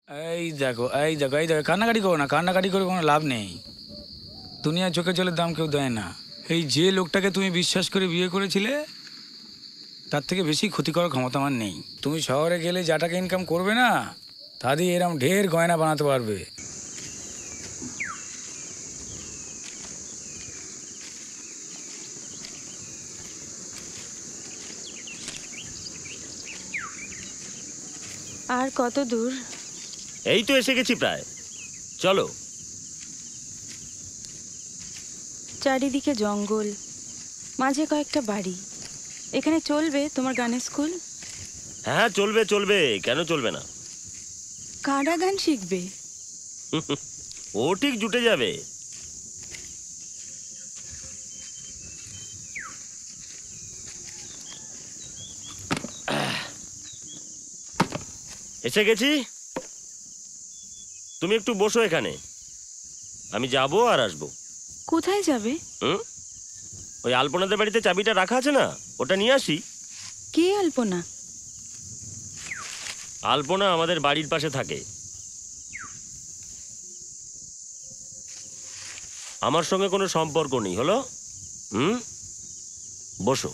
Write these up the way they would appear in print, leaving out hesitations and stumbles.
এই দেখো কান্নাকাটি করো না, কান্নাকাটি করে কোনো লাভ নেই। দুনিয়া চোখে জলের দাম কেউ দেয় না। এই যে লোকটাকে তুমি বিশ্বাস করে বিয়ে করেছিলে তার থেকে বেশি ক্ষতি করার ক্ষমতা আমার নেই। তুমি শহরে গেলে যা টাকা ইনকাম করবে না তা দিয়ে এরম ঢের গয়না বানাতে পারবে। আর কত দূর? এই তো এসে গেছি প্রায়, চলো। চারিদিকে জঙ্গল, মাঝে কয়েকটা বাড়ি। এখানে চলবে তোমার গানের স্কুল? হ্যাঁ চলবে চলবে, কেন চলবে না? কারা গান শিখবে? ও ঠিক জুটে যাবে। এসে গেছি, তুমি একটু বসো এখানে, আমি যাবো আর আসবো। কোথায় যাবে? ওই আলপনাদের বাড়িতে চাবিটা রাখা আছে না, ওটা নিয়ে আসি। কে আলপনা? আলপনা আমাদের বাড়ির পাশে থাকে, আমার সঙ্গে কোনো সম্পর্ক নেই, হলো? বসো।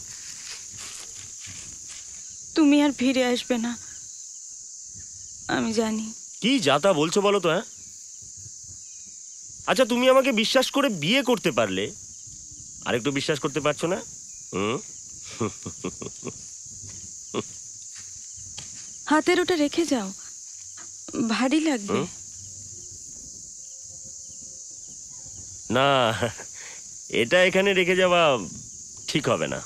তুমি আর ফিরে আসবে না আমি জানি। কি যাতা বলছো বলো তো? হ্যাঁ আচ্ছা, তুমি আমাকে বিশ্বাস করে বিয়ে করতে পারলে, আরেকটু বিশ্বাস করতে পারছো না? হাতের ওটা রেখে যাও, ভারী লাগবে। না, এটা এখানে রেখে যাওয়া ঠিক হবে না।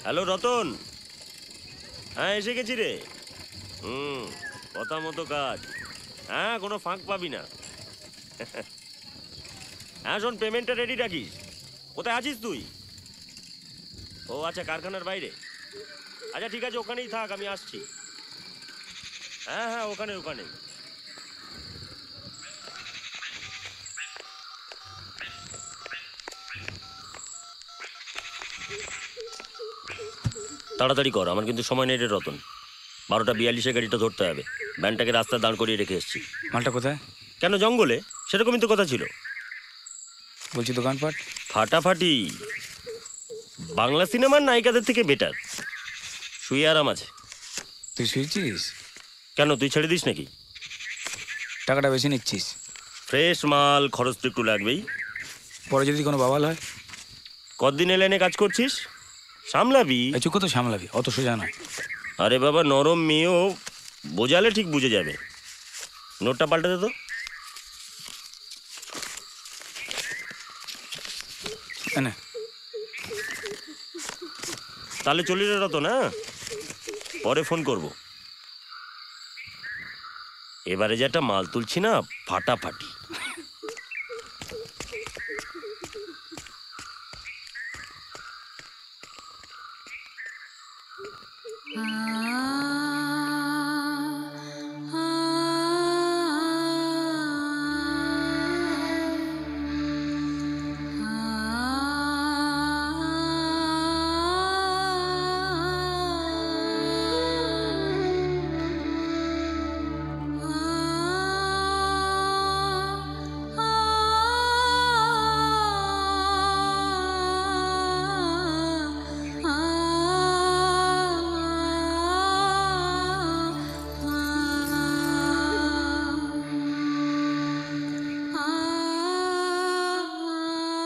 হ্যালো রতন, হ্যাঁ এসে গেছি রে। কথা মতো কাজ, হ্যাঁ কোনো ফাঁক পাবি না। হ্যাঁ শোন, পেমেন্টটা রেডি রাখিস। কোথায় আছিস তুই? ও আচ্ছা, কারখানার বাইরে। আচ্ছা ঠিক আছে, ওখানেই থাক, আমি আসছি। হ্যাঁ হ্যাঁ, ওখানে ওখানে। তাড়াতাড়ি কর, আমার কিন্তু সময় নেই রে রতন। 12:42 গাড়িটা ধরতে হবে। ভ্যানটাকে রাস্তায় দাঁড় করিয়ে রেখে এসেছি। মালটা কোথায়? কেন, জঙ্গলে? সেরকমই তো কথা ছিল। বলছি দোকানপাট ফাটাফাটি, বাংলা সিনেমার নায়িকাদের থেকে বেটার। শুয়ে আরাম আছে। তুই শুয়েছিস? কেন, তুই ছেড়ে দিস নাকি? টাকাটা বেশি নিচ্ছিস। ফ্রেশ মাল, খরচ তো একটু লাগবেই। পরে যদি কোনো বাবাল হয়? কতদিন এলাইনে কাজ করছিস, সামলাবি। চুপ তো সামলাবি, অত সোজা নয়। আরে বাবা, নরম মেয়েও বোঝালে ঠিক বুঝে যাবে। নোটটা পাল্টে দে তো। না তাহলে চলি রে রতন, হ্যাঁ পরে ফোন করব। এবারে যে একটা মাল তুলছি না, ফাটাফাটি।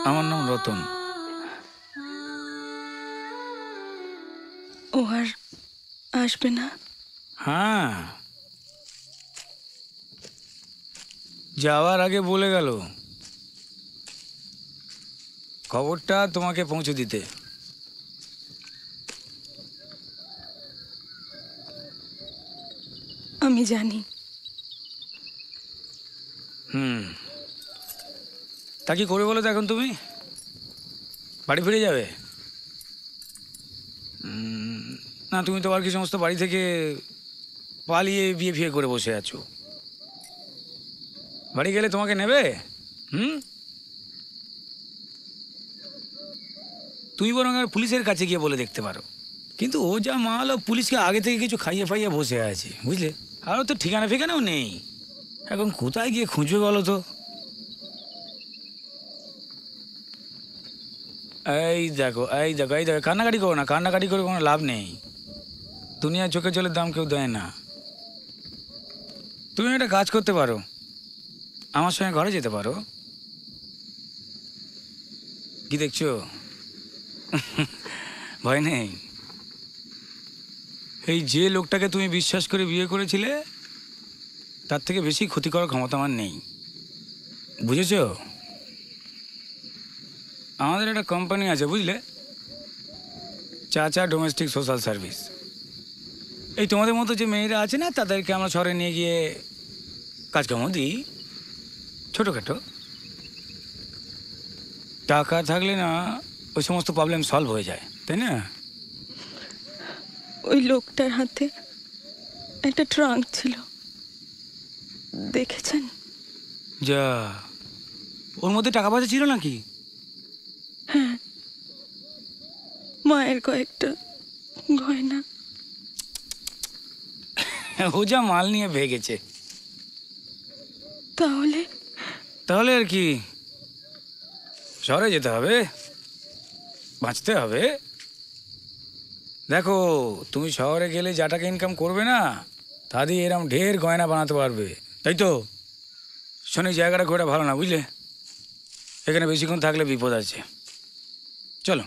আমার নাম রতন। ও আর আসবে না? হ্যাঁ, যাওয়ার আগে বলে গেল খবরটা তোমাকে পৌঁছে দিতে। আমি জানি তা কি করে বলো তো এখন তুমি বাড়ি ফিরে যাবে? না, তুমি তো আর কি সমস্ত বাড়ি থেকে পালিয়ে বিয়ে ফিয়ে করে বসে আছো। বাড়ি গেলে তোমাকে নেবে? তুমি বরং আর পুলিশের কাছে গিয়ে বলে দেখতে পারো। কিন্তু ও যা মাল, ও পুলিশকে আগে থেকে কিছু খাইয়ে ফাইয়ে বসে আছে, বুঝলে? আরও তো ঠিকানা ফিকানাও নেই। এখন কোথায় গিয়ে খুঁজবে বলো তো? এই দেখো এই দেখো এই দেখো, কান্নাকাটি করো না, কান্নাকাটি করে কোনো লাভ নেই। দুনিয়ার চোখে জলের দাম কেউ দেয় না। তুমি একটা কাজ করতে পারো, আমার সঙ্গে ঘরে যেতে পারো। কি দেখছো? ভয় নেই। এই যে লোকটাকে তুমি বিশ্বাস করে বিয়ে করেছিলে, তার থেকে বেশি ক্ষতি করার ক্ষমতা আমার নেই, বুঝেছ? আমাদের একটা কোম্পানি আছে, বুঝলে, চাচা ডোমেস্টিক সোশ্যাল সার্ভিস। এই তোমাদের মতো যে মেয়েরা আছে না, তাদেরকে আমরা শহরে নিয়ে গিয়ে কাজকর্ম দিই, ছোটোখাটো। টাকা থাকলে না ওই সমস্ত প্রবলেম সলভ হয়ে যায়, তাই না? ওই লোকটার হাতে একটা ট্রাঙ্ক ছিল, দেখেছেন? যা, ওর মধ্যে টাকা পয়সা ছিল নাকি? হ্যাঁ, মায়ের কয়েকটা গয়না। ও যা মাল নিয়ে ভেগেছে। তাহলে তাহলে আর কি, শহরে যেতে হবে, বাঁচতে হবে। দেখো, তুমি শহরে গেলে যা টাকা ইনকাম করবে না, তা দিয়ে এরকম ঢের গয়না বানাতে পারবে, তাই তো? শোনো, জায়গাটা ঘোরা ভালো না, বুঝলে? এখানে বেশিক্ষণ থাকলে বিপদ আছে। চলো।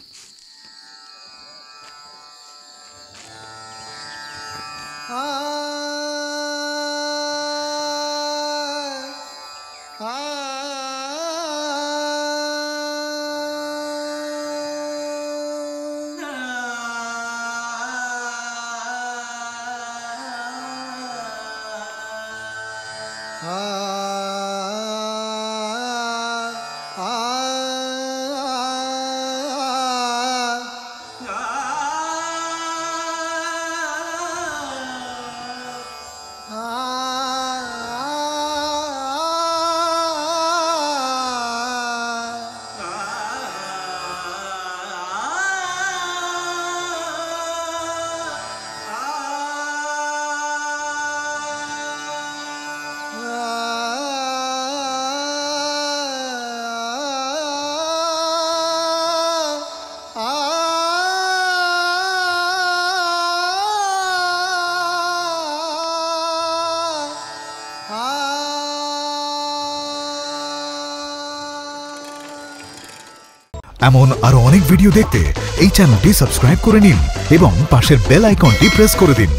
এমন আরো অনেক ভিডিও দেখতে এই চ্যানেলটি সাবস্ক্রাইব করে নিন এবং পাশের বেল আইকনটি প্রেস করে দিন।